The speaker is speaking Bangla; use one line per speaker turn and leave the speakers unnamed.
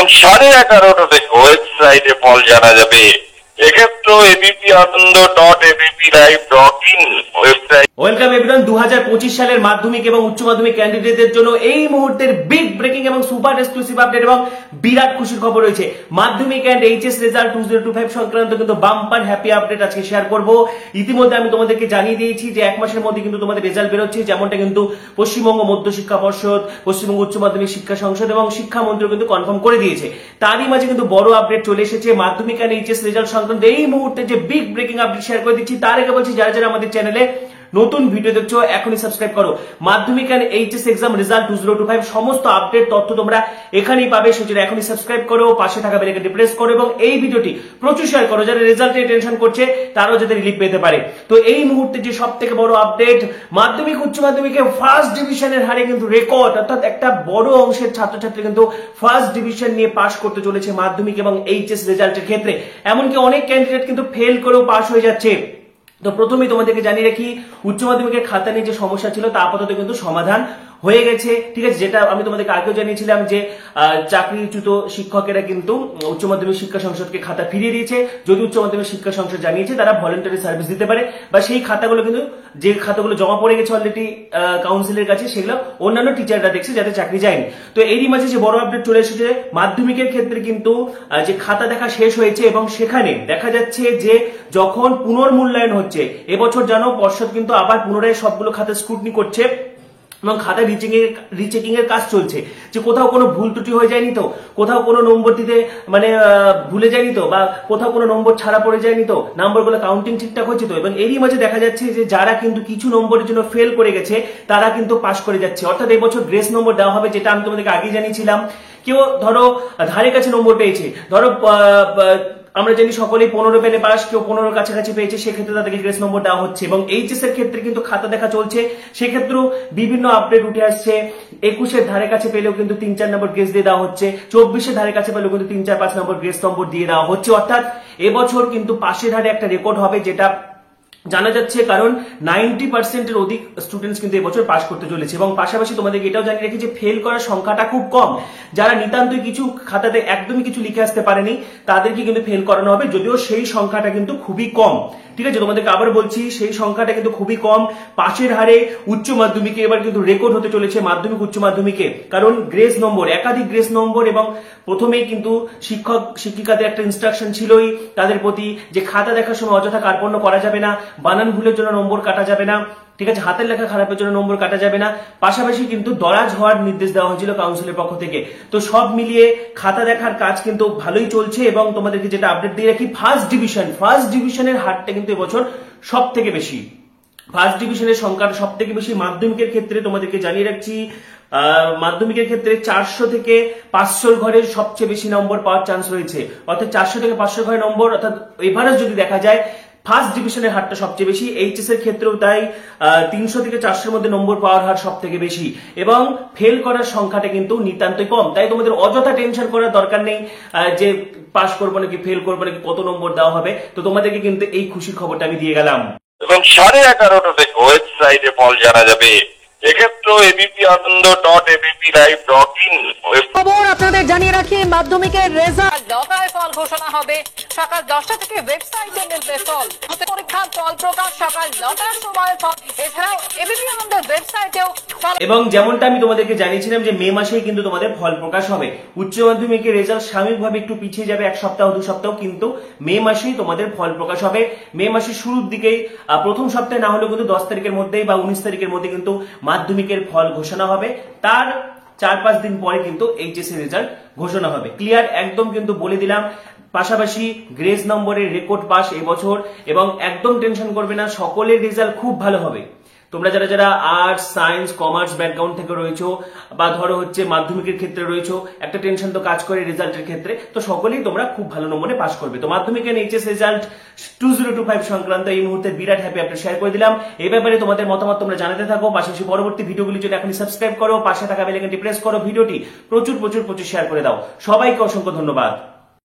এবং 11:30টা থেকে ওয়েবসাইটে ফল জানা যাবে। এক্ষেত্রে abpanando.abplive.in ওয়েবসাইট।
Welcome everyone. 2025 সালের মাধ্যমিক এবং উচ্চ মাধ্যমিক ক্যান্ডিডেটদের জন্য এই মুহূর্তের বিগ ব্রেকিং এবং সুপার এক্সক্লুসিভ আপডেট এবং বিরাট খুশির খবর রয়েছে। মাধ্যমিক এন্ড এইচএস রেজাল্ট 2025 সংক্রান্ত কিন্তু বাম্পার হ্যাপি আপডেট আজকে শেয়ার করব। ইতিমধ্যে আমি তোমাদেরকে জানিয়ে দিয়েছি যে এক মাসের মধ্যে কিন্তু তোমাদের রেজাল্ট বের হচ্ছে, যেমনটা কিন্তু পশ্চিমবঙ্গ মধ্য শিক্ষা পর্ষদ, পশ্চিমবঙ্গ উচ্চ মাধ্যমিক শিক্ষা সংসদ এবং শিক্ষামন্ত্রী কিন্তু কনফার্ম করে দিয়েছে। তারই মাঝে কিন্তু বড় আপডেট চলে এসেছে। মাধ্যমিক এন্ড এইচএস রেজাল্ট সংক্রান্ত এই মুহূর্তে যে বিগ ব্রেকিং আপডেট শেয়ার করে দিচ্ছি, তার আগে বলছি যারা যারা আমাদের চ্যানেলে নতুন ভিডিও দেখছো এখনই সাবস্ক্রাইব করো। মাধ্যমিক এন্ড এইচএস এক্সাম রেজাল্ট 2025 সমস্ত আপডেট তথ্য তোমরা এখানেই পাবে, সেজন্য এখনই সাবস্ক্রাইব করো, পাশে থাকা বেল আইকনটি প্রেস করো এবং এই ভিডিওটি প্রচুর শেয়ার করো, যারা রেজাল্ট নিয়ে টেনশন করছে তারাও যাতে রিলিফ পেতে পারে। তো এই মুহূর্তে যে সবথেকে বড় আপডেট, মাধ্যমিক উচ্চ মাধ্যমিকে ফার্স্ট ডিভিশনের হারে কিন্তু রেকর্ড, অর্থাৎ একটা বড় অংশের ছাত্রছাত্রী কিন্তু ফার্স্ট ডিভিশন নিয়ে পাস করতে চলেছে মাধ্যমিক এবং এইচএস রেজাল্টের ক্ষেত্রে। এমনকি অনেক ক্যান্ডিডেট কিন্তু ফেল করেও পাস হয়ে যাচ্ছে। তো প্রথমেই তোমাদেরকে জানিয়ে রাখি, উচ্চ মাধ্যমিকের খাতা নিয়ে যে সমস্যা ছিল তা আপাতত কিন্তু সমাধান হয়ে গেছে, ঠিক আছে। যেটা আমি তোমাদেরকে আগেও জানিয়েছিলাম যে চাকরিচ্যুত শিক্ষকেরা কিন্তু উচ্চ মাধ্যমিক শিক্ষা সংসদকে খাতা ফিরিয়ে দিয়েছে। যদি উচ্চ মাধ্যমিক শিক্ষা সংসদ জানিয়েছে তারা ভলেন্টারি সার্ভিস দিতে পারে, বা সেই খাতাগুলো কিন্তু যে খাতাগুলো জমা পড়ে গেছে অলরেডি কাউন্সিলের কাছে, সেগুলো অন্যান্য টিচাররা দেখছে যাতে চাকরি যায়নি। তো এরই মাঝে যে বড় আপডেট চলে এসেছে, মাধ্যমিকের ক্ষেত্রে কিন্তু যে খাতা দেখা শেষ হয়েছে এবং সেখানে দেখা যাচ্ছে যে যখন পুনর্মূল্যায়ন হচ্ছে, এবছর জানো পর্ষদ কিন্তু আবার পুনরায় সবগুলো খাতা স্ক্রুটনি করছে এবং খাতা রিচেকিং এর কাজ চলছে, যে কোথাও কোনো ভুল ত্রুটি হয়ে যায়নি তো, কোথাও কোনো নম্বর দিতে মানে ভুলে যায়নি তো, বা কোথাও কোনো নম্বর ছাড়া পড়ে যায়নি তো, নাম্বারগুলো কাউন্টিং ঠিকঠাক হচ্ছে তো। এবং এরই মাঝে দেখা যাচ্ছে যে যারা কিন্তু কিছু নম্বরের জন্য ফেল করে গেছে তারা কিন্তু পাস করে যাচ্ছে, অর্থাৎ এবছর গ্রেস নম্বর দেওয়া হবে, যেটা আমি তোমাদেরকে আগে জানিয়েছিলাম। কেউ ধরো ধারে কাছে নম্বর পেয়েছে, ধরো আমরা জানি সকলেই 15 পেলে পাস, কেউ 15 কাছাকাছি পেয়েছে, সেক্ষেত্রে তাদেরকে গ্রেস নম্বর দেওয়া হচ্ছে। এবং এইচএস এর ক্ষেত্রে কিন্তু খাতা দেখা চলছে, সেক্ষেত্রেও বিভিন্ন আপডেট উঠে আসছে। 21 ধারে কাছে পেলেও কিন্তু 3-4 নম্বর গ্রেস দিয়ে দেওয়া হচ্ছে, 24 ধারে কাছে পেলেও কিন্তু 3-4-5 নম্বর গ্রেস নম্বর দিয়ে দেওয়া হচ্ছে। অর্থাৎ এবছর কিন্তু পাশের হারে একটা রেকর্ড হবে, যেটা জানা যাচ্ছে, কারণ 90% এর অধিক স্টুডেন্টস কিন্তু এবছর পাস করতে চলেছে। এবং পাশাপাশি তোমাদেরকে এটাও জানিয়ে রাখি যে ফেল করার সংখ্যাটা খুব কম। যারা নিতান্তই কিছু খাতাতে একদমই কিছু লিখে আসতে পারেনি তাদেরকে কিন্তু ফেল করানো হবে, যদিও সেই সংখ্যাটা কিন্তু খুবই কম, ঠিক আছে। তোমাদেরকে আবার বলছি, সেই সংখ্যাটা কিন্তু খুবই কম। পাশের হারে উচ্চ মাধ্যমিকে এবার কিন্তু রেকর্ড হতে চলেছে মাধ্যমিক উচ্চ মাধ্যমিকে, কারণ গ্রেস নম্বর, একাধিক গ্রেস নম্বর, এবং প্রথমেই কিন্তু শিক্ষক শিক্ষিকাদের একটা ইনস্ট্রাকশন ছিলই তাদের প্রতি যে খাতা দেখার সময় অযথা কার্পণ্য করা যাবে না, বানান ভুলের জন্য নম্বর কাটা যাবে না, ঠিক আছে, হাতের লেখা খারাপের জন্য নম্বর কাটা যাবে না। পাশাপাশি কিন্তু দরাজ হওয়ার নির্দেশ দেওয়া হয়েছিল কাউন্সিলের পক্ষ থেকে। তো সব মিলিয়ে খাতা দেখার কাজ কিন্তু ভালোই চলছে। এবং তোমাদেরকে যেটা আপডেট দিয়ে রাখি, ফার্স্ট ডিভিশনের হারটা কিন্তু এবছর সব থেকে বেশি, ফার্স্ট ডিভিশনের সংখ্যাটা সব থেকে বেশি। মাধ্যমিকের ক্ষেত্রে তোমাদেরকে জানিয়ে রাখছি, মাধ্যমিকের ক্ষেত্রে 400 থেকে 500 ঘরের সবচেয়ে বেশি নম্বর পাওয়ার চান্স রয়েছে, অর্থাৎ 400 থেকে 500 ঘরের নম্বর, অর্থাৎ এভারেজ যদি দেখা যায় ফার্স্ট ডিভিশনের হারটা সবচেয়ে বেশি। এইচএস এর ক্ষেত্রেও তাই, 300 থেকে 400 মধ্যে নম্বর পাওয়ার হার সব থেকে বেশি, এবং ফেল করার সংখ্যাটা কিন্তু নিতান্তই কম। তাই তোমাদের অযথা টেনশন করার দরকার নেই যে পাস করবো নাকি ফেল করবো নাকি, কত নম্বর দেওয়া হবে। তো তোমাদেরকে কিন্তু এই খুশির খবরটা আমি দিয়ে গেলাম।
এবং 11:30টা থেকে ওয়েবসাইটে ফল জানা যাবে। এক্ষেত্রে abpanando.abplive.in
খবর আপনাদের জানিয়ে রাখি, মাধ্যমিকের রেজাল্ট 9টায় ফল ঘোষণা হবে। সকাল 10টা থেকে ওয়েবসাইটে মিলবে ফল। পরীক্ষার ফল প্রকাশ সকাল 9টার সময় ফল। এছাড়াও এবিপি আনন্দের ওয়েবসাইটেও ফল।
এবং যেমনটা আমি তোমাদেরকে জানিয়েছিলাম যে মে মাসেই কিন্তু তোমাদের ফল প্রকাশ হবে। উচ্চ মাধ্যমিকের রেজাল্ট সাময়িকভাবে একটু পিছিয়ে যাবে 1 সপ্তাহ 2 সপ্তাহ, কিন্তু মে মাসেই তোমাদের ফল প্রকাশ হবে। মে মাসের শুরুর দিকেই, প্রথম সপ্তাহে না হলেও কিন্তু 10 তারিখের মধ্যেই বা 19 তারিখের মধ্যে কিন্তু মাধ্যমিকের ফল ঘোষণা হবে। তার 4-5 দিন পরে কিন্তু এইচএসসি রেজাল্ট ঘোষণা হবে। ক্লিয়ার একদম কিন্তু বলে দিলাম। পাশাপাশি গ্রেস নম্বরের রেকর্ড পাস এবছর, এবং একদম টেনশন করবে না, সকলের রেজাল্ট খুব ভালো হবে। তোমরা যারা যারা আর্টস সায়েন্স কমার্স ব্যাকগ্রাউন্ড থেকে রয়েছো, বা ধরো হচ্ছে মাধ্যমিকের ক্ষেত্রে রয়েছো, একটা টেনশন তো কাজ করে রেজাল্টের ক্ষেত্রে, তো সকলেই তোমরা খুব ভালো নম্বরে পাস করবে। তো মাধ্যমিক এন্ড এইচএস রেজাল্ট 2025 সংক্রান্ত এই মুহূর্তে বিরাট হ্যাপি আপডেট শেয়ার করে দিলাম। এই ব্যাপারে তোমাদের মতামত তোমরা জানাতে থাকো। পাশাপাশি পরবর্তী ভিডিওগুলির জন্য এখনই সাবস্ক্রাইব করো, পাশে থাকা বেল আইকনটি প্রেস করো, ভিডিওটি প্রচুর শেয়ার করে দাও। সবাইকে অসংখ্য ধন্যবাদ।